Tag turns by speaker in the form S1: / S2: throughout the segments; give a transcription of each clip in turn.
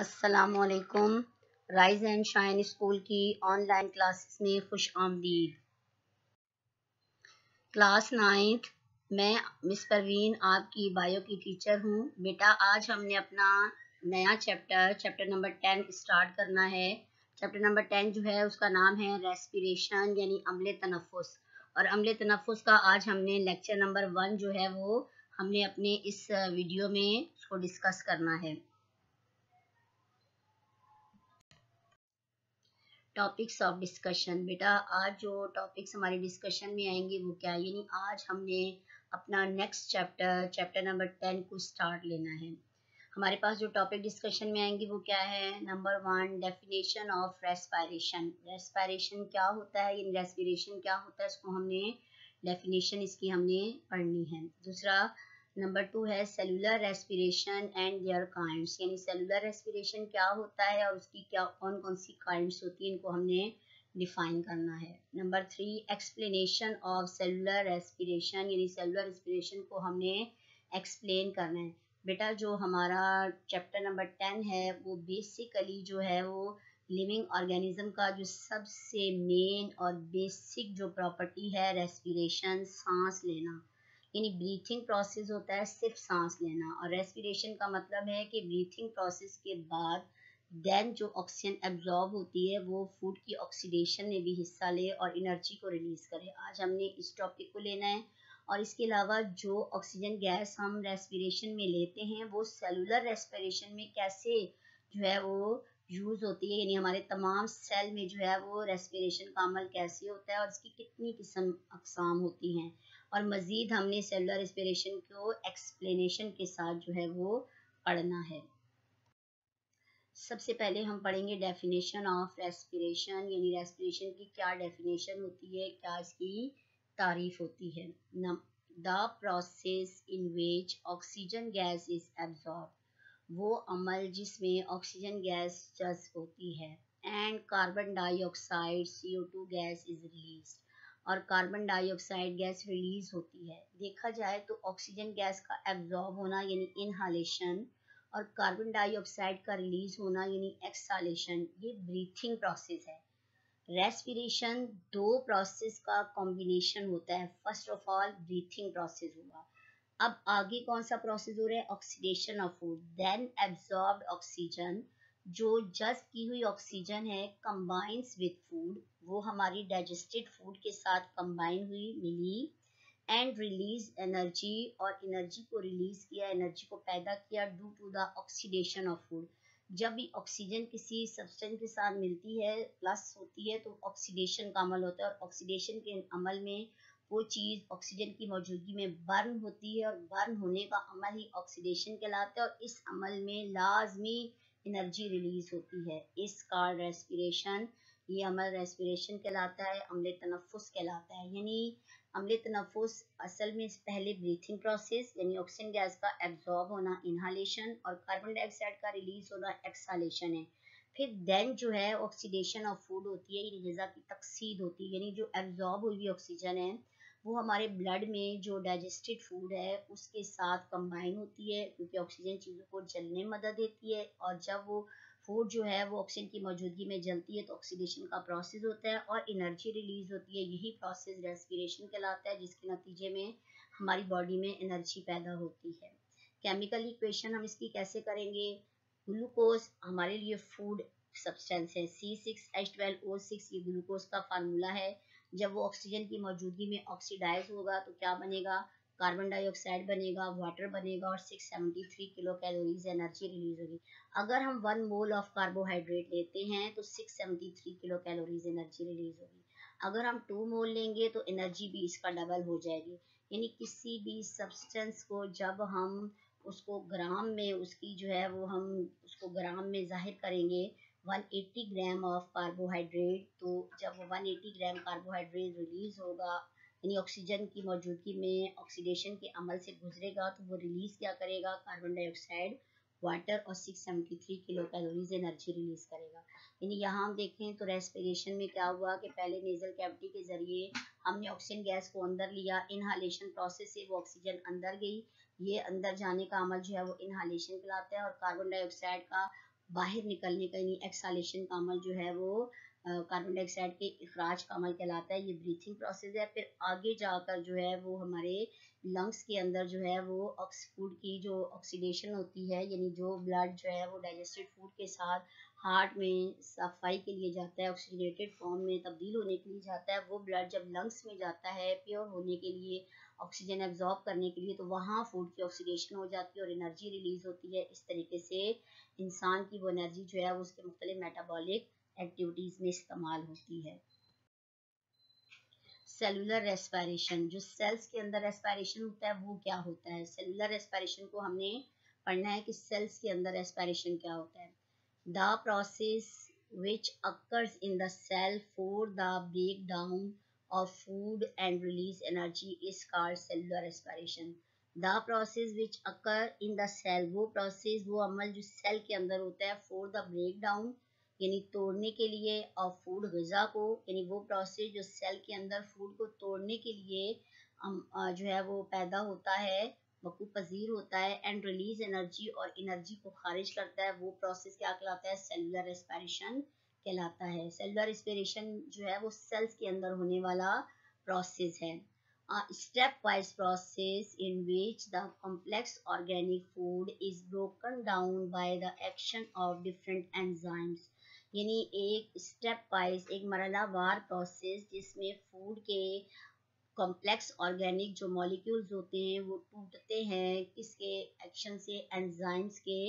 S1: अस्सलामुअलैकुम। Rise and shine school की online classes में खुश आमदीद। क्लास 9th, मैं मिस परवीन आपकी बायो की टीचर हूँ। बेटा आज हमने अपना नया चैप्टर नंबर 10 स्टार्ट करना है। चैप्टर नंबर 10 जो है उसका नाम है रेस्पिरेशन यानी अम्ल तनफ़ुस। और अम्ल तनफ़ुस का आज हमने लेक्चर नंबर 1 जो है वो हमने अपने इस वीडियो में उसको डिस्कस करना है। Topics of discussion. बेटा आज जो टॉपिक्स हमारे डिस्कशन में आएंगे वो क्या है, यानी आज हमने अपना नेक्स्ट चैप्टर नंबर 10 को स्टार्ट लेना है। हमारे पास जो टॉपिक डिस्कशन में आएंगे वो क्या है। Number 1, definition of respiration. Respiration क्या होता है, यानी रेस्पिरेशन क्या होता है, इसको हमने डेफिनेशन इसकी हमने पढ़नी है। दूसरा नंबर 2 है cellular respiration and their kinds, यानी सेलुलर रेस्पिरेशन क्या होता है और उसकी क्या कौन कौन सी काइंड्स होती हैं, इनको हमने डिफाइन करना है। Number 3 explanation of cellular respiration, यानी सेलुलर रेस्पिरेशन को हमने एक्सप्लेन करना है। बेटा जो हमारा चैप्टर नंबर 10 है वो बेसिकली जो है वो लिविंग ऑर्गेनिज्म का जो सबसे मेन और बेसिक जो प्रॉपर्टी है रेस्पिरेशन, सांस लेना, यानी ब्रीथिंग प्रोसेस होता है सिर्फ सांस लेना। और रेस्पिरेशन का मतलब है कि ब्रीथिंग प्रोसेस के बाद देन जो ऑक्सीजन एब्जॉर्ब होती है वो फूड की ऑक्सीडेशन में भी हिस्सा ले और एनर्जी को रिलीज करे। आज हमने इस टॉपिक को लेना है। और इसके अलावा जो ऑक्सीजन गैस हम रेस्पिरेशन में लेते हैं वो सेलुलर रेस्पिरेशन में कैसे जो है वो यूज होती है, यानी हमारे तमाम सेल में जो है वो रेस्पिरेशन का अमल कैसे होता है और इसकी कितनी किस्म अकसाम होती हैं। और मज़ीद हमने सेलुलर रेस्पिरेशन को एक्सप्लेनेशन के साथ जो है वो पढ़ना है। सबसे पहले हम पढ़ेंगे डेफिनेशन ऑफ रेस्पिरेशन, यानी रेस्पिरेशन की क्या डेफिनेशन होती है, क्या इसकी तारीफ होती है। The process in which oxygen gas is absorb, वो अमल जिसमें ऑक्सीजन गैस जज्ब होती है, and carbon dioxide CO2 gas is release, और कार्बन डाइऑक्साइड गैस रिलीज होती है। देखा जाए तो ऑक्सीजन गैस का एब्जॉर्ब होना यानी इनहालेशन और कार्बन डाइऑक्साइड का रिलीज होना यानी एक्सहालेशन, ये ब्रीथिंग प्रोसेस है। रेस्पिरेशन दो प्रोसेस का कॉम्बिनेशन होता है। First of all breathing process हुआ, अब आगे कौन सा प्रोसेस हो रहा है, oxidation of food, then absorbed oxygen, जो जस्ट की हुई ऑक्सीजन है कंबाइंस विद फूड, वो हमारी डाइजेस्टेड फूड के साथ कंबाइन हुई मिली, एंड रिलीज एनर्जी, और एनर्जी को रिलीज किया, एनर्जी को पैदा किया due to the oxidation of food. जब भी ऑक्सीजन किसी सब्सटेंस के साथ मिलती है प्लस होती है तो ऑक्सीडेशन का अमल होता है, और ऑक्सीडेशन के अमल में वो चीज़ ऑक्सीजन की मौजूदगी में बर्न होती है, और बर्न होने का अमल ही ऑक्सीडेशन कहलाता है, और इस अमल में लाजमी एनर्जी रिलीज होती है। इसका रेस्पिरेशन, ये अमल रेस्पिरेशन कहलाता है, अम्ल तनफ़ुस कहलाता है। यानी अम्ल तनफ़ुस असल में पहले ब्रीथिंग प्रोसेस यानी ऑक्सीजन गैस का एब्जॉर्ब होना इनहालेशन और कार्बन डाइऑक्साइड का रिलीज होना एक्सहालेशन है। फिर देन जो है ऑक्सीडेशन ऑफ फूड होती है, यानी ग़िज़ा की तकसीद होती है, यानी जो एब्जॉर्ब हुई ऑक्सीजन है वो हमारे ब्लड में जो डाइजेस्टेड फूड है उसके साथ कंबाइन होती है, क्योंकि ऑक्सीजन चीज़ों को जलने में मदद देती है, और जब वो फूड जो है वो ऑक्सीजन की मौजूदगी में जलती है तो ऑक्सीडेशन का प्रोसेस होता है और एनर्जी रिलीज होती है। यही प्रोसेस रेस्पिरेशन कहलाता है, जिसके नतीजे में हमारी बॉडी में एनर्जी पैदा होती है। केमिकल इक्वेशन हम इसकी कैसे करेंगे, ग्लूकोज हमारे लिए फूड सब्सटेंस है, C6H12O6 ये ग्लूकोज का फार्मूला है। जब वो ऑक्सीजन की मौजूदगी में ऑक्सीडाइज होगा तो क्या बनेगा, कार्बन डाइऑक्साइड बनेगा, वाटर बनेगा, और 673 किलो कैलोरीज एनर्जी रिलीज होगी। अगर हम 1 मोल ऑफ कार्बोहाइड्रेट लेते हैं तो 673 किलो कैलोरीज एनर्जी रिलीज होगी। अगर हम 2 मोल लेंगे तो एनर्जी भी इसका डबल हो जाएगी। यानी किसी भी सब्सटेंस को जब हम उसको ग्राम में उसकी जो है वो हम उसको ग्राम में जाहिर करेंगे 180 ग्राम ऑफ कार्बोहाइड्रेट, तो जब 180 ग्राम कार्बोहाइड्रेट रिलीज होगा यानी ऑक्सीजन की मौजूदगी में ऑक्सीडेशन के अमल से गुजरेगा तो वो रिलीज क्या करेगा, कार्बन डाइऑक्साइड, वाटर, और 673 किलो कैलोरीज एनर्जी रिलीज करेगा। यानी यहाँ हम देखें तो रेस्पिरेशन में क्या हुआ कि पहले नेजल कैविटी के जरिए हमने ऑक्सीजन गैस को अंदर लिया, इनहालेशन प्रोसेस से वो ऑक्सीजन अंदर गई, ये अंदर जाने का अमल जो है वो इनहालेशन कहलाता है, और कार्बन डाइऑक्साइड का बाहर निकलने का यानी एक्सहालेशन का अमल जो है वो कार्बन डाइऑक्साइड के इखराज का अमल कहलाता है। ये ब्रीथिंग प्रोसेस है। फिर आगे जाकर जो है वो हमारे लंग्स के अंदर जो है वो फूड की जो ऑक्सीडेशन होती है, यानी जो ब्लड जो है वो डाइजेस्टेड फूड के साथ हार्ट में सफाई के लिए जाता है, ऑक्सीजनेटेड फॉर्म में तब्दील होने के लिए जाता है। वो ब्लड जब लंग्स में जाता है प्योर होने के लिए, ऑक्सीजन एब्जॉर्ब करने के लिए, तो वहाँ फूड की ऑक्सीडेशन हो जाती है और एनर्जी रिलीज होती है। इस तरीके से इंसान की वो एनर्जी जो है वो उसके मुख्तलिफ मेटाबॉलिक एक्टिविटीज में इस्तेमाल होती है। सेलुलर रेस्पिरेशन, जो सेल्स के अंदर रेस्पिरेशन होता है वो क्या होता है? सेलुलर रेस्पिरेशन को हमने पढ़ना है कि सेल्स के अंदर रेस्पिरेशन क्या होता है। The process which occurs in the cell for the breakdown of food and release energy is called cellular respiration. The process which occur in the cell, वो प्रोसेस वो अमल जो सेल के अंदर होता है for the breakdown यानी तोड़ने के लिए, और फूड गज़ा को, यानी वो प्रोसेस जो सेल के अंदर फूड को तोड़ने के लिए जो है वो पैदा होता है, वकूफ़ पजीर होता है, एंड रिलीज एनर्जी और एनर्जी को खारिज करता है, वो प्रोसेस क्या कहलाता है? सेलुलर रेस्पिरेशन कहलाता है। सेलुलर रेस्पिरेशन जो है वो सेल्स के अंदर होने वाला प्रोसेस है। Step wise process in which the complex organic food is broken down by the action of different enzymes, यानी एक स्टेप वाइज, एक मरहलावार प्रोसेस जिसमें फूड के कॉम्प्लेक्स ऑर्गेनिक जो मॉलिक्यूल्स होते हैं वो टूटते हैं, किसके एक्शन से? एंजाइम्स के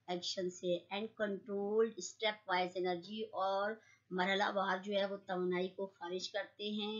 S1: एक्शन से। And controlled step wise energy, और मरहलावार जो है वो तवानाई को खारिज करते हैं,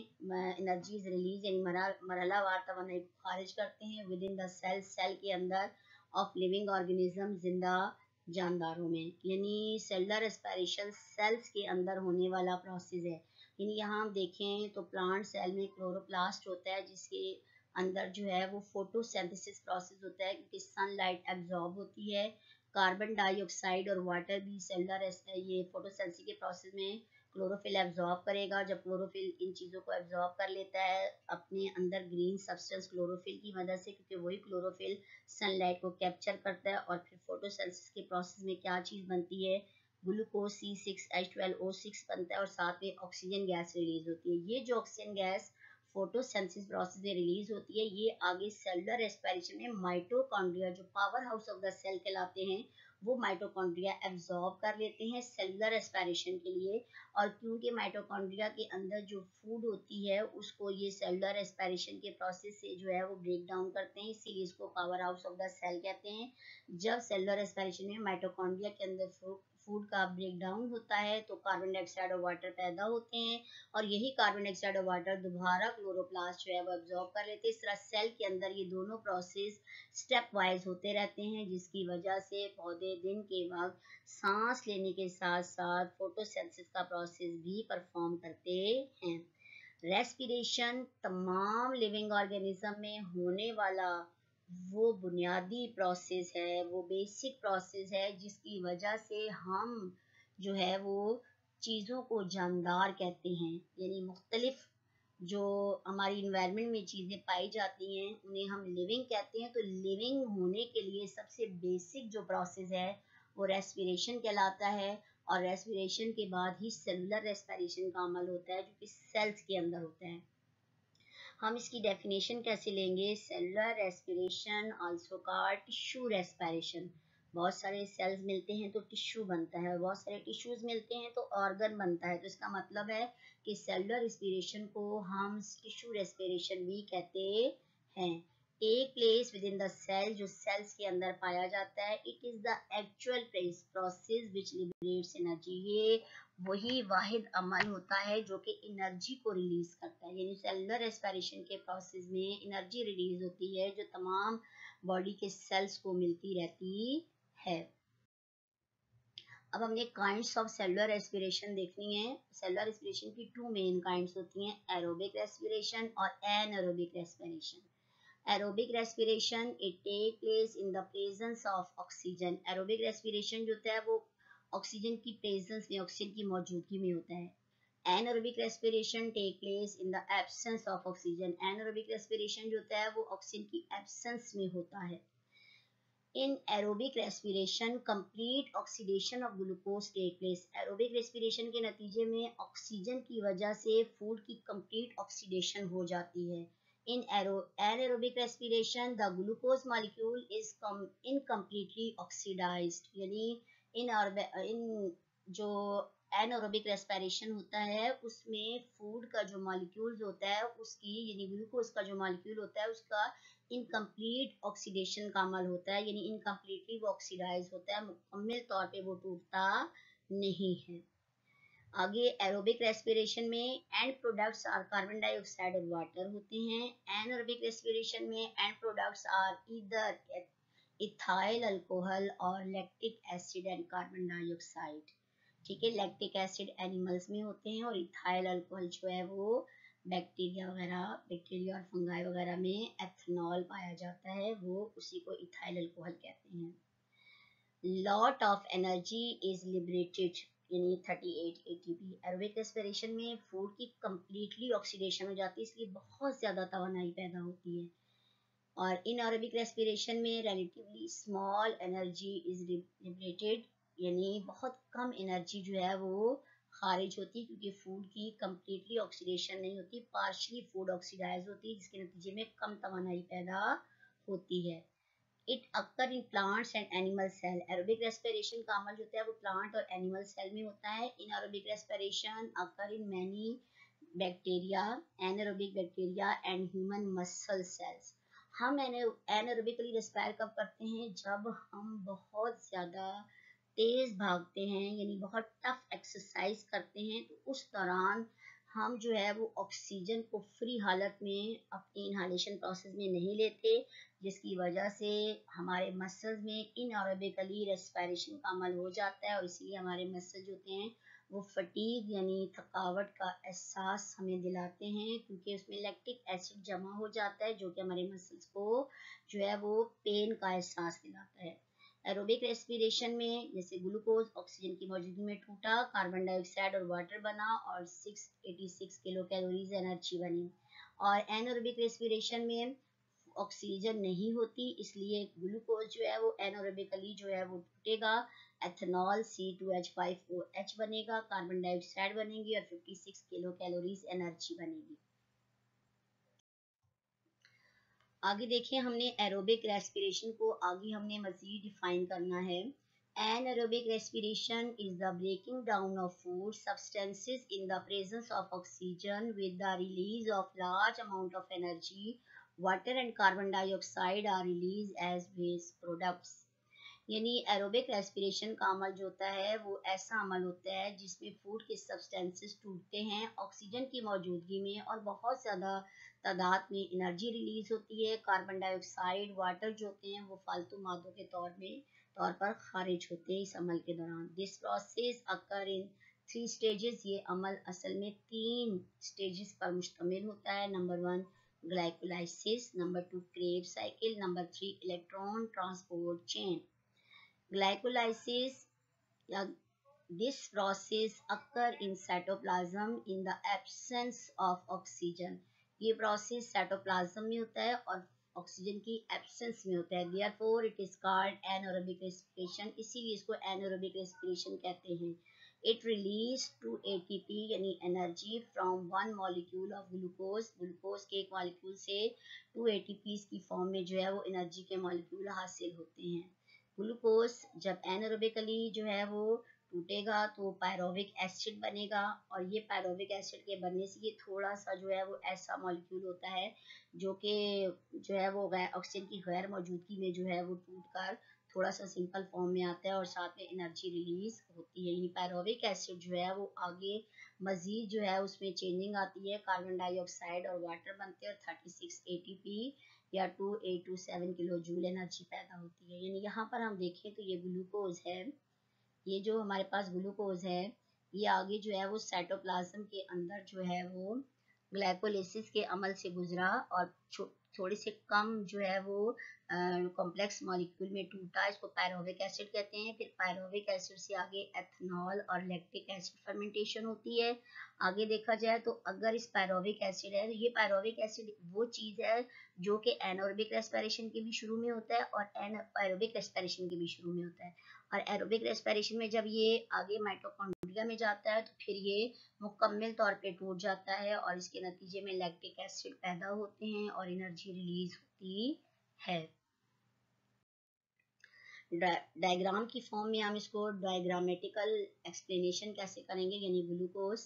S1: एनर्जीज रिलीज यानी मरहलावार तवानाई को खारिज करते हैं within the cell, cell के अंदर ऑफ लिविंग ऑर्गेनिज्म, जिंदा जानदारों में। यानी सेलुलर रेस्पिरेशन सेल्स के अंदर होने वाला प्रोसेस है। यानी यहाँ हम देखें तो प्लांट सेल में क्लोरोप्लास्ट होता है जिसके अंदर जो है वो फोटोसिंथेसिस प्रोसेस होता है, क्योंकि सनलाइट एब्जॉर्ब होती है। कार्बन डाइऑक्साइड और वाटर भी सेलुलर ये फोटोसिंथेसिस के प्रोसेस में क्लोरोफिल एब्जॉर्ब करेगा। जब क्लोरोफिल इन चीज़ों को एब्जॉर्ब कर लेता है अपने अंदर ग्रीन सब्सटेंस क्लोरोफिल की मदद से, क्योंकि वही क्लोरोफिल सनलाइट को कैप्चर करता है, और फिर फोटोसिंथेसिस के प्रोसेस में क्या चीज़ बनती है? ग्लूकोज C6H12O6 बनता है और साथ में ऑक्सीजन गैस रिलीज होती है। ये जो ऑक्सीजन गैस फोटोसिंथेसिस प्रोसेस में रिलीज होती है, ये आगे सेलुलर रेस्पिरेशन में माइटोकॉन्ड्रिया जो power house of the cell कहलाते हैं, वो माइटोकॉन्ड्रिया एब्जॉर्ब कर लेते हैं सेलुलर रेस्पिरेशन के लिए। और क्योंकि माइटोकॉन्ड्रिया के अंदर जो फूड होती है उसको ये सेलुलर रेस्पिरेशन के प्रोसेस से जो है वो ब्रेक डाउन करते हैं, इसीलिए इसको power house of the cell कहते हैं। जब सेलुलर रेस्पिरेशन में माइटोकॉन्ड्रिया के अंदर फूड का ब्रेक डाउन होता है तो कार्बन डाइऑक्साइड और वाटर पैदा होते हैं, और यही कार्बन डाइऑक्साइड और वाटर दोबारा क्लोरोप्लास्ट जो है वो एब्जॉर्ब कर लेते हैं। इस तरह सेल के अंदर ये दोनों प्रोसेस स्टेप वाइज होते रहते हैं, जिसकी वजह से पौधे दिन के वक्त सांस लेने के साथ साथ फोटोसिंथेसिस का प्रोसेस भी परफॉर्म करते हैं। रेस्पिरेशन तमाम लिविंग ऑर्गेनिज्म में होने वाला वो बुनियादी प्रोसेस है, वो बेसिक प्रोसेस है, जिसकी वजह से हम जो है वो चीज़ों को जानदार कहते हैं। यानी मुख्तलिफ जो हमारी इन्वायरमेंट में चीज़ें पाई जाती हैं उन्हें हम लिविंग कहते हैं। तो लिविंग होने के लिए सबसे बेसिक जो प्रोसेस है वो रेस्पिरेशन कहलाता है, और रेस्पिरेशन के बाद ही सेलुलर रेस्पिरेशन का अमल होता है जो कि सेल्स के अंदर होता है। हम इसकी डेफिनेशन कैसे लेंगे? Cellular respiration also called tissue respiration. बहुत सारे सेल्स मिलते हैं तो टिश्यू बनता है, बहुत सारे टिश्यूज मिलते हैं तो ऑर्गन बनता है। तो इसका मतलब है कि सेलुलर रेस्पिरेशन को हम टिश्यू रेस्पिरेशन भी कहते हैं। Take place within the cell, जो सेल्स के अंदर पाया जाता है। It is the actual process which liberates energy, ये वही वाहिद अमल होता है जो कि एनर्जी को रिलीज करता है। यानी सेलुलर रेस्पिरेशन के प्रोसेस में एनर्जी रिलीज होती है जो तमाम बॉडी के सेल्स को मिलती रहती है। अब हमने काइंड्स ऑफ सेलुलर रेस्पिरेशन देखनी है। सेलुलर रेस्पिरेशन की टू मेन काइंड्स होती हैं, एरोबिक रेस्पिरेशन और anaerobic respiration. Aerobic respiration it take place in the presence of oxygen. Aerobic respiration जो होता है वो ऑक्सीजन की प्रेजेंस में, ऑक्सीजन की मौजूदगी में होता है। Anaerobic respiration take place in the absence of oxygen. Anaerobic respiration जो होता है वो ऑक्सीजन की एब्सेंस में होता है। In aerobic respiration complete oxidation of glucose take place. Aerobic respiration के नतीजे में ऑक्सीजन की वजह से फूड की कंप्लीट ऑक्सीडेशन हो जाती है। In anaerobic respiration the glucose molecule is incompletely oxidised, यानी इन जो एनारोबिक रेस्पिरेशन होता है उसमें फूड का जो मॉलिक्यूल्स होता है उसकी, यानी ग्लूकोज का जो मॉलिक्यूल होता है उसका इनकम्प्लीट ऑक्सीडेशन का अमल होता है, यानी इनकम्प्लीटली वो ऑक्सीडाइज होता है, मुकम्मल तौर पे वो टूटता नहीं है। आगे एरोबिक रेस्पिरेशन में end products are carbon dioxide और वाटर होते हैं। एनारोबिक रेस्पिरेशन में end products are either ethyl alcohol और lactic acid and carbon dioxide. ठीक है, लैक्टिक एसिड एनिमल्स में होते हैं और इथाइल अल्कोहल जो है वो बैक्टीरिया और फंगाई वगैरह में एथेनॉल पाया जाता है, वो उसी को इथाइल अल्कोहल कहते हैं। Lot of energy is liberated, यानी 38 एटीपी। एरोबिक रेस्पिरेशन में फूड की कंप्लीटली ऑक्सीडेशन हो जाती है, इसलिए बहुत ज्यादा तवानाई पैदा होती है। और इन एरोबिक रेस्पिरेशन में relatively small energy is liberated, यानी बहुत कम एनर्जी जो है वो खारिज होती है, क्योंकि फूड की कंप्लीटली ऑक्सीडेशन नहीं होती, पार्शली फूड ऑक्सीडाइज होती है, जिसके नतीजे में कम तवानाई पैदा होती है। It occur in plants and animal cell. Aerobic respiration का अमल जो होता है वो प्लांट और एनिमल सेल में होता है। In aerobic respiration occur in many bacteria, anaerobic bacteria and human muscle cells. हम एनारोबिकली रेस्पायर कब करते हैं? जब हम बहुत ज़्यादा तेज भागते हैं, यानी बहुत टफ एक्सरसाइज करते हैं, तो उस दौरान हम जो है वो ऑक्सीजन को फ्री हालत में अपनी इनहालेशन प्रोसेस में नहीं लेते, जिसकी वजह से हमारे मसल्स में इनऑरेबिकली रेस्पिरेशन का अमल हो जाता है और इसीलिए हमारे मसल्स होते हैं वो फटीग यानी थकावट का एहसास हमें दिलाते हैं, क्योंकि उसमें लैक्टिक एसिड जमा हो जाता है जो कि हमारे मसल्स को जो है वो पेन का एहसास दिलाता है। एरोबिक रेस्पिरेशन में जैसे ग्लूकोज ऑक्सीजन की मौजूदगी में टूटा, कार्बन डाइऑक्साइड और वाटर बना और 686 किलो कैलोरीज एनर्जी बनी। और एनारोबिक रेस्पिरेशन में ऑक्सीजन नहीं होती, इसलिए ग्लूकोज जो है वो एनारोबिकली जो है वो टूटेगा, एथेनॉल C2H5OH बनेगा, कार्बन डाइऑक्साइड बनेगी और 56 किलो कैलोरीज एनर्जी बनेगी। आगे देखिए, हमने एरोबिक रेस्पिरेशन को आगे हमने मजीद डिफाइन करना है। Anaerobic respiration is the breaking down of food substances in the presence of oxygen with the release of large amount of energy. Water and carbon dioxide are released as waste products. यानी aerobic respiration का अमल जो होता है वो ऐसा अमल होता है जिसमें फूड के सब्सटेंसेस टूटते हैं ऑक्सीजन की मौजूदगी में और बहुत ज़्यादा तादाद में एनर्जी रिलीज होती है। कार्बन डाइऑक्साइड, वाटर जो होते हैं वो फालतू मादों के तौर पर खारिज होते हैं इस अमल के दौरान। This process occur in 3 stages. ये अमल असल में 3 स्टेजेस पर मुश्तमिल होता है। Number 1 glycolysis, number 2 Krebs cycle, number 3 electron transport chain. Glycolysis, this process occur in cytoplasm in the absence of oxygen. ये प्रोसेस साइटोप्लाज्म में होता है और ऑक्सीजन की एब्सेंस में होता है। Therefore it is called anaerobic respiration, इसीलिए इसको anaerobic respiration कहते हैं। It release 2 ATP यानी energy from one molecule of glucose. Glucose के एक मॉलिक्यूल से 2 ATPs की फॉर्म में जो है वो एनर्जी के मॉलिक्यूल हासिल होते हैं। ग्लूकोज जब एनारोबिकली जो है वो टूटेगा तो पायरोविक एसिड बनेगा और ये पायरोविक एसिड के बनने से ये थोड़ा सा जो है वो ऐसा मॉलिक्यूल होता है जो कि जो है वो ऑक्सीजन की गैर मौजूदगी में जो है वो टूट कर थोड़ा सा सिंपल फॉर्म में आता है और साथ में एनर्जी रिलीज होती है। यानी पायरोविक एसिड जो है वो आगे मजीद जो है उसमें चेंजिंग आती है, कार्बन डाइऑक्साइड और वाटर बनते हैं और 36 ATP या 2827 किलो जूल एनर्जी पैदा होती है। यानी यहाँ पर हम देखें तो ये ग्लूकोज है, ये जो हमारे पास ग्लूकोज है ये आगे जो है वो साइटोप्लाज्म के अंदर जो है वो ग्लाइकोलाइसिस के अमल से गुजरा और थोड़े से कम जो है वो कॉम्प्लेक्स मॉलिक्यूल में टूटा, इसको पायरोविक एसिड कहते हैं। फिर पायरोविक एसिड से आगे एथनॉल और लैक्टिक एसिड फर्मेंटेशन होती है। आगे देखा जाए तो अगर इस पायरोविक एसिड है, ये पायरोविक एसिड वो चीज़ है जो कि एनारोबिक रेस्पिरेशन के भी शुरू में होता है और एरोबिक रेस्पिरेशन के भी शुरू में होता है। और एरोबिक रेस्पिरेशन में जब ये आगे माइटोकॉन्ड्रिया में जाता है तो फिर ये मुकम्मल तौर पे टूट जाता है और इसके नतीजे में लैक्टिक एसिड पैदा होते हैं और एनर्जी रिलीज होती है। डायग्राम की फॉर्म में हम इसको डायग्रामेटिकल एक्सप्लेनेशन कैसे करेंगे, यानी ग्लूकोज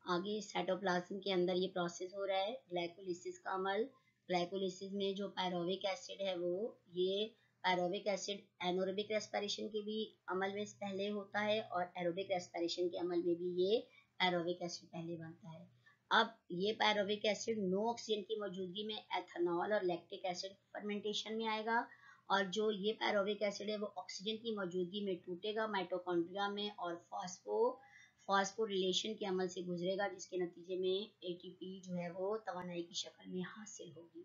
S1: आगे साइटोप्लाज्म के अंदर ये प्रोसेस हो रहा है, ग्लाइकोलिसिस का अमल। ग्लाइकोलिसिस में जो पायरोविक एसिड है वो ये पायरोविक एसिड एनोरोबिक रेस्पिरेशन के भी अमल में पहले होता है और एरोबिक रेस्पिरेशन के अमल में भी ये पायरोविक एसिड पहले बनता है। अब ये पायरोविक एसिड नो ऑक्सीजन की मौजूदगी में एथेनॉल और लैक्टिक एसिड फर्मेंटेशन में आएगा और जो ये पायरोविक एसिड है वो ऑक्सीजन की मौजूदगी में टूटेगा माइटोकॉन्ड्रिया में और फॉस्फोरिलेशन के अमल से गुजरेगा, जिसके नतीजे में एटीपी जो है वो तवानाई की शक्ल में हासिल होगी।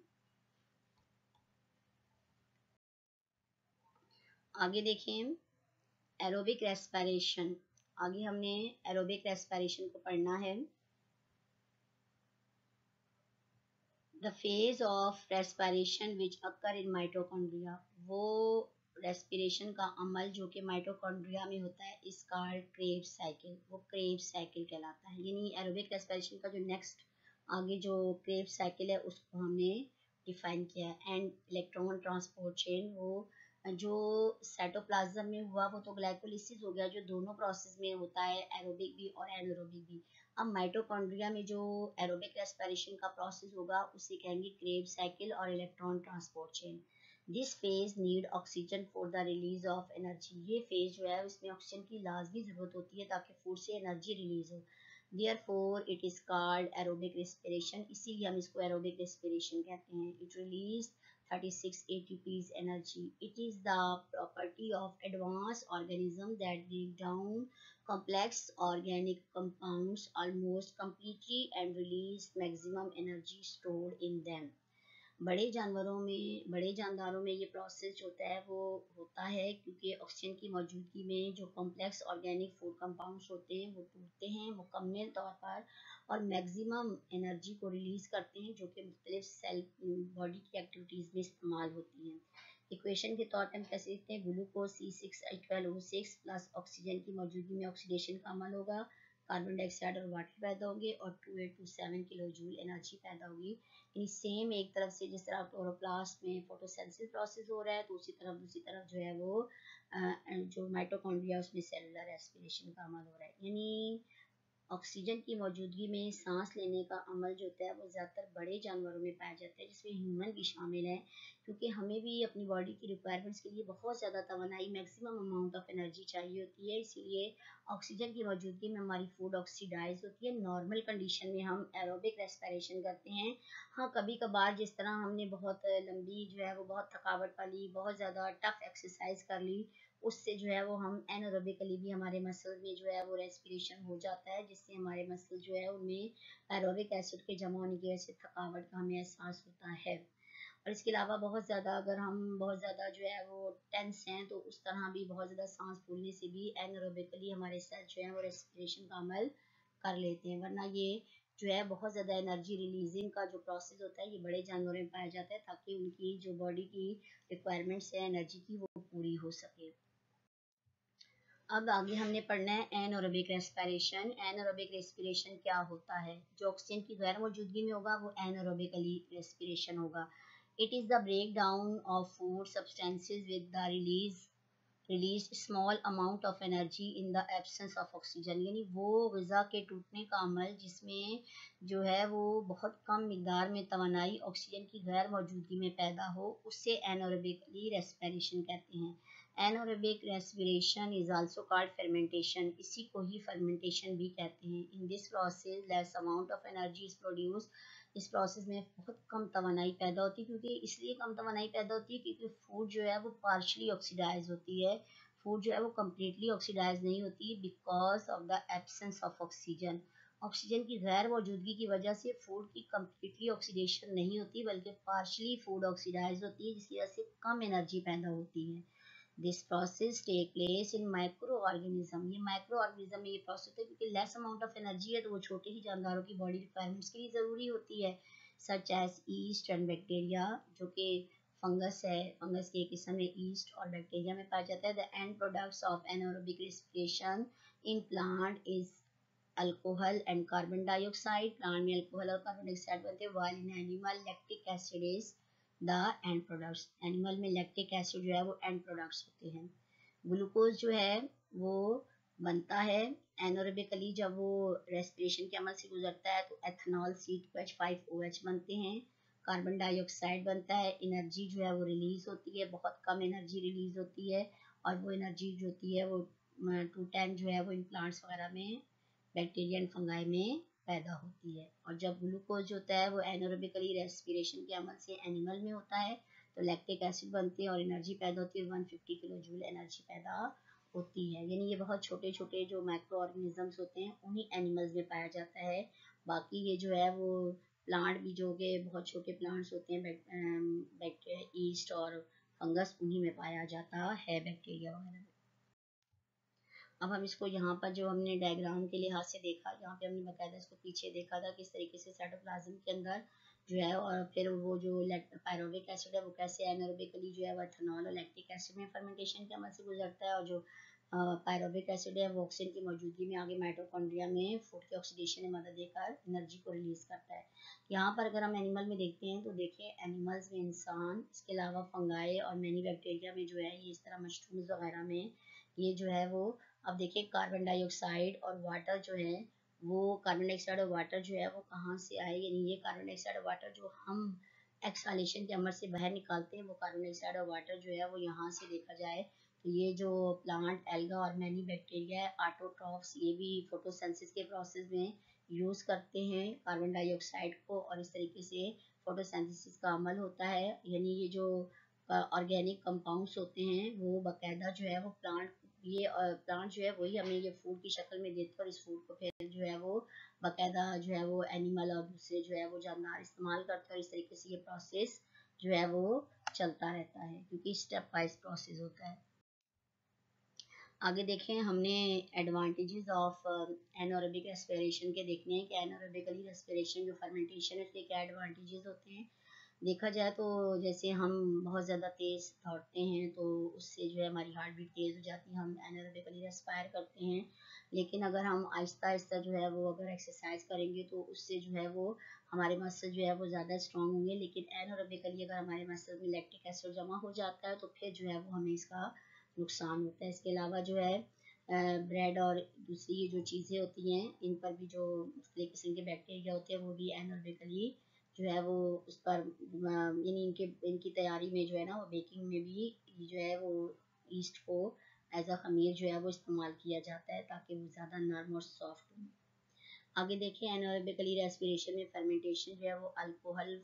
S1: आगे देखें एरोबिक रेस्पिरेशन। आगे हमने एरोबिक रेस्पिरेशन को पढ़ना है। The phase of respiration which occur in mitochondria, वो रेस्पिरेशन का अमल जो कि माइटोकॉन्ड्रिया में होता है इस कॉल्ड क्रेब्स साइकिल, वो क्रेब्स साइकिल कहलाता है। यानी एरोबिक रेस्पिरेशन का जो नेक्स्ट आगे जो क्रेब्स साइकिल है उसको हमने डिफाइन किया है। एंड इलेक्ट्रॉन ट्रांसपोर्ट चेन, वो जो साइटोप्लाज्म में हुआ वो तो ग्लाइकोलिसिस हो गया जो दोनों प्रोसेस में होता है, एरोबिक भी और एनारोबिक भी। अब माइटोकॉन्ड्रिया में जो एरोबिक रेस्पिरेशन का प्रोसेस होगा उसे कहेंगे क्रेब्स साइकिल और electron transport chain. This phase need oxygen for the release of energy, ये फेज जो है उसमें ऑक्सीजन की लाजमी जरूरत होती है ताकि फूड से एनर्जी रिलीज हो। Therefore it is called aerobic respiration, इसीलिए हम इसको aerobic respiration कहते हैं। It release 36 ATP's energy. It is the property of advanced organism that break down complex organic compounds almost completely and release maximum energy stored in them. बड़े जानदारों में ये process होता है वो होता है क्योंकि ऑक्सीजन की मौजूदगी में जो कॉम्प्लेक्स ऑर्गेनिक फूड कंपाउंड्स होते हैं वो टूटते हैं मुकम्मल तौर पर और मैक्सिमम एनर्जी को रिलीज करते हैं जो कि मुख्तलिफ सेल बॉडी की एक्टिविटीज़ में इस्तेमाल होती हैं। इक्वेशन के तौर पर हम कैसे लिखते हैं, ग्लूकोज C6H12O6 प्लस ऑक्सीजन की मौजूदगी में ऑक्सीडेशन का अमल होगा, कार्बन डाइऑक्साइड और वाटर पैदा होंगे और 2827 किलो जूल एनर्जी पैदा होगी। सेम एक तरफ से जिस तरह क्लोरोप्लास्ट में फोटोसिंथेसिस प्रोसेस हो रहा है तो दूसरी तरफ जो है वो जो माइटोकॉन्ड्रिया उसमें सेलुलर रेस्पिरेशन का अमल हो रहा है। यानी ऑक्सीजन की मौजूदगी में सांस लेने का अमल जो होता है वो ज़्यादातर बड़े जानवरों में पाया जाता है जिसमें ह्यूमन भी शामिल है, क्योंकि हमें भी अपनी बॉडी की रिक्वायरमेंट्स के लिए बहुत ज़्यादा तवानाई मैक्सिमम अमाउंट ऑफ एनर्जी चाहिए होती है, इसीलिए ऑक्सीजन की मौजूदगी में हमारी फूड ऑक्सीडाइज होती है। नॉर्मल कंडीशन में हम एरोबिक रेस्पिरेशन करते हैं। हाँ, कभी कभार जिस तरह हमने बहुत लंबी जो है वो बहुत थकावट वाली बहुत ज़्यादा टफ एक्सरसाइज कर ली उससे जो है वो हम एनारोबिकली भी हमारे मसल में जो है वो रेस्पिरेशन हो जाता है जिससे हमारे मसल जो है उनमें एरोबिक एसिड के जमा होने की वजह से थकावट का हमें एहसास होता है। और इसके अलावा बहुत ज़्यादा अगर हम बहुत ज़्यादा जो है वो टेंस हैं तो उस तरह भी बहुत ज़्यादा सांस फूलने से भी एनारोबिकली हमारे सेल जो है वो रेस्पिरेशन का अमल कर लेते हैं, वरना ये जो है बहुत ज़्यादा एनर्जी रिलीजिंग का जो प्रोसेस होता है ये बड़े जानवरों में पाया जाता है ताकि उनकी जो बॉडी की रिक्वायरमेंट्स है एनर्जी की वो पूरी हो सके। अब आगे हमने पढ़ना है एनारोबिक रेस्पिरेशन। एनारोबिक रेस्पिरेशन क्या होता है, जो ऑक्सीजन की गैर मौजूदगी में होगा वो एनारोबिकली रेस्पिरेशन होगा। It is the break down of food substances with the release small amount of energy in the absence of oxygen, यानी वो ग़िज़ा के टूटने का अमल जिसमें जो है वो बहुत कम मिकदार में तवानाई ऑक्सीजन की गैर मौजूदगी में पैदा हो उसे एनारोबिकली रेस्पिरेशन कहते हैं। Anaerobic respiration is also called fermentation, इसी को ही फर्मेंटेशन भी कहते हैं। In this process less amount of energy is produce, इस प्रोसेस में बहुत कम तवानाई पैदा होती है, क्योंकि इसलिए कम तवानाई पैदा होती है क्योंकि फूड जो है वो पार्शली ऑक्सीडाइज होती है, फूड जो है वो कम्प्लीटली ऑक्सीडाइज नहीं होती because of the absence of oxygen. Oxygen की गैर मौजूदगी की वजह से फूड की कम्प्लीटली ऑक्सीडेशन नहीं होती, बल्कि पार्शली फूड ऑक्सीडाइज होती है, जिसकी वजह से कम एनर्जी पैदा होती है। This process take place in micro organism. ये माइक्रो ऑर्गेनिज्म में ये प्रोसेस होता है, क्योंकि लेस अमाउंट ऑफ एनर्जी है तो वो छोटे ही जानदारों की बॉडी रिक्वायरमेंट्स के लिए ज़रूरी होती है, such as yeast and bacteria, जो कि फंगस है। फंगस के किस्म में ईस्ट और बैक्टीरिया में पाया जाता है। The end products of anaerobic respiration in plant is alcohol and carbon dioxide. Plant में अल्कोहल और कार्बन डाइऑक्साइड बनते हैं, while in animal lactic acid is the end products. Animal में लैक्टिक एसिड जो है वो एंड प्रोडक्ट्स होते हैं। ग्लूकोज जो है वो बनता है एनोरेबिकली, जब वो रेस्पिरेशन के अमल से गुजरता है तो एथेनॉल C2H5OH बनते हैं। कार्बन डाइऑक्साइड बनता है, एनर्जी जो है वो रिलीज होती है, बहुत कम एनर्जी रिलीज होती है, और वो एनर्जी जो होती है वो 210 जो है वो इन प्लांट्स वगैरह में, बैक्टीरिया एंड फंगाई में पैदा होती है। और जब ग्लूकोज होता है वो एनोरेबिकली रेस्पिरेशन के अमल से एनिमल में होता है तो लैक्टिक एसिड बनती है और एनर्जी पैदा होती है, 150 किलो जूल एनर्जी पैदा होती है। यानी ये बहुत छोटे छोटे जो माइक्रो ऑर्गेनिजम्स होते हैं उन्हीं एनिमल्स में पाया जाता है। बाकी ये जो है वो प्लांट भी जो कि बहुत छोटे प्लांट्स होते हैं, बैक्टीरिया, ईस्ट और फंगस, उन्हीं में पाया जाता है, बैक्टीरिया वगैरह। अब हम इसको यहाँ पर जो हमने डायग्राम के लिहाज से देखा, यहाँ पे हमने बकायदा इसको पीछे देखा था किस तरीके से साइटोप्लाज्म के अंदर जो है, और फिर वो जो पायरोविक एसिड है वो कैसे एनारोबिकली जो है वो एथेनॉल और लैक्टिक एसिड में फर्मेंटेशन के अमल से गुजरता है, और जो पायरोविक एसिड है वो ऑक्सीजन की मौजूदगी में आगे माइटोकॉन्ड्रिया में फूड के ऑक्सीडेशन में मदद देकर एनर्जी को रिलीज करता है। यहाँ पर अगर हम एनिमल में देखते हैं तो देखिए एनिमल्स में इंसान, इसके अलावा फंगाई और मैनी बैक्टीरिया में जो है ये इस तरह मशरूम्स वगैरह में ये जो है वो, अब देखिए कार्बन डाइऑक्साइड और वाटर जो है वो, कार्बन डाइऑक्साइड और वाटर जो है वो कहाँ से आए, यानी ये कार्बन डाइऑक्साइड और वाटर जो हम एक्सहालेशन के अमल से बाहर निकालते हैं वो कार्बन डाइऑक्साइड और वाटर जो है वो यहाँ से देखा जाए तो ये जो प्लांट एल्गा और मैनी बैक्टीरिया है ऑटोट्रॉफ्स, ये भी फोटोसिंथेसिस के प्रोसेस में यूज करते हैं कार्बन डाइऑक्साइड को, और इस तरीके से फोटोसिंथेसिस का अमल होता है। यानी ये जो ऑर्गेनिक कंपाउंड्स होते हैं वो बाकायदा जो है वो प्लांट जो है वही हमें ये फूड की शक्ल में देते हैं, और इस फूड को फिर जो है वो बाकायदा जो है वो एनिमल और दूसरे जो है वो जानदार इस्तेमाल करते हैं, और इस तरीके से ये प्रोसेस जो है वो चलता रहता है, क्योंकि स्टेप वाइज प्रोसेस होता है। आगे देखें, हमने एडवांटेजेस ऑफ एनारोबिक रेस्पिरेशन के देखने हैं कि एनारोबिकली रेस्पिरेशन जो फर्मेंटेशन है उसके क्या एडवांटेजेस होते हैं। देखा जाए तो जैसे हम बहुत ज़्यादा तेज़ दौड़ते हैं तो उससे जो है हमारी हार्ट बीट तेज़ हो जाती है, हम एनारोबिकली रेस्पायर करते हैं। लेकिन अगर हम आहिस्ता आहिस्ता जो है वो अगर एक्सरसाइज करेंगे तो उससे जो है वो हमारे मसल जो है वो ज़्यादा स्ट्रॉन्ग होंगे। लेकिन एनारोबिकली अगर हमारे मसल में लैक्टिक एसिड जमा हो जाता है तो फिर जो है वो हमें इसका नुकसान होता है। इसके अलावा जो है ब्रेड और दूसरी ये जो चीज़ें होती हैं इन पर भी जो मुख्तलिफ किस्म के बैक्टीरिया होते हैं वो भी एनारोबिकली जो है वो उस पर यानी इनकी तैयारी में जो है ना वो बेकिंग में भी जो है वो ईस्ट को एज अ खमीर जो है वो इस्तेमाल किया जाता है ताकि वो ज़्यादा नरम और सॉफ्ट हो। आगे देखिए एनारोबिकली रेस्पिरेशन में फर्मेंटेशन जो है वो अल्कोहल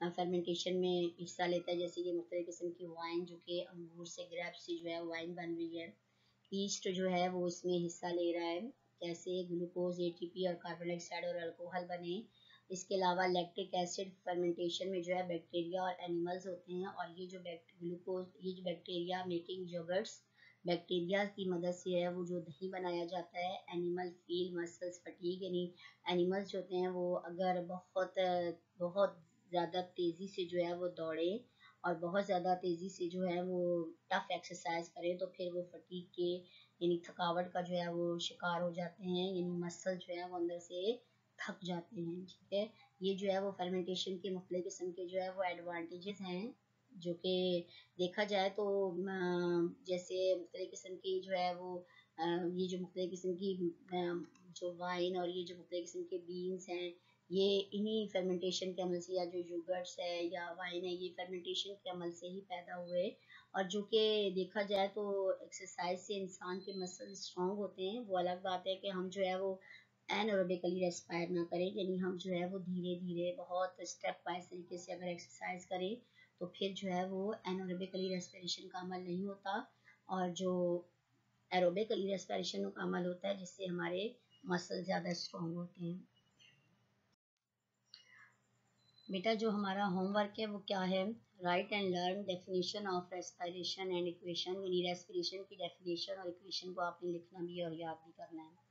S1: फर्मेंटेशन में हिस्सा लेता है, जैसे ये मुख्तलिफ किस्म की वाइन जो कि अंगूर से ग्रेप्स से जो है वाइन बन रही है। ईस्ट जो है वो इसमें हिस्सा ले रहा है, जैसे ग्लूकोज, ATP और कार्बन डाइऑक्साइड और अल्कोहल बने। इसके अलावा लैक्टिक एसिड फर्मेंटेशन में जो है बैक्टीरिया और एनिमल्स होते हैं, और ये जो ग्लूकोज, ये जो बैक्टीरिया मेकिंग योगर्ट्स, बैक्टीरिया की मदद से है वो जो दही बनाया जाता है। एनिमल फील मसल्स फटीग, यानी एनिमल्स जो होते हैं वो अगर बहुत बहुत ज़्यादा तेज़ी से जो है वो दौड़े और बहुत ज़्यादा तेज़ी से जो है वो टफ एक्सरसाइज करें तो फिर वो फटीग के यानी थकावट का जो है वो शिकार हो जाते हैं, यानी मसल जो है वो अंदर से थक जाते हैं। ठीक है, ये जो है वो फर्मेंटेशन के मुख्तलिफ किस्म के जो है वो एडवांटेजेस हैं, जो कि देखा जाए तो जैसे मुख्तलिफ किस्म की जो है वो ये जो मुख्तलिफ किस्म की जो वाइन और ये जो मुख्तलिफ किस्म के बीन्स हैं ये इन्हीं फर्मेंटेशन के अमल से, या जो योगर्ट्स है या वाइन है ये फर्मेंटेशन के अमल से ही पैदा हुए। और जो कि देखा जाए तो एक्सरसाइज से इंसान के मसल स्ट्रॉन्ग होते हैं, वो अलग बात है कि हम जो है वो एनारोबिकली रेस्पायर ना करें, यानी हम जो है वो धीरे धीरे बहुत स्टेप वाइज तरीके से अगर एक्सरसाइज करें तो फिर जो है वो एनारोबिकली रेस्पिरेशन का अमल नहीं होता, और जो एरोबिकली रेस्पिरेशन का अमल होता है जिससे हमारे मसल ज़्यादा स्ट्रॉन्ग होते हैं। बेटा जो हमारा होमवर्क है वो क्या है, right and learn definition of respiration and equation, यानी रेस्पिरेशन की डेफिनेशन और इक्वेशन को आपने लिखना भी है और याद भी करना है।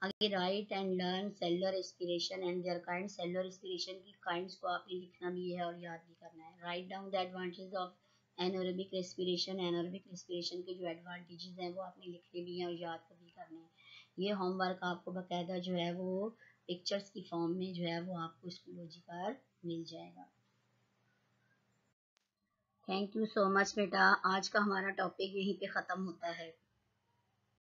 S1: आगे write and learn cellular respiration and their kind, cellular respiration की काइंड्स को आपने लिखना भी है और याद भी करना है। Write down the advantages of anaerobic respiration, anaerobic respiration के जो एडवांटेजेस हैं वो आपने लिखने भी हैं और याद भी करने हैं। ये होमवर्क आपको बाकायदा जो है वो पिक्चर्स की फॉर्म में जो है वो आपको स्कूलोजी पर मिल जाएगा। थैंक यू सो मच बेटा, आज का हमारा टॉपिक यहीं पे ख़त्म होता है।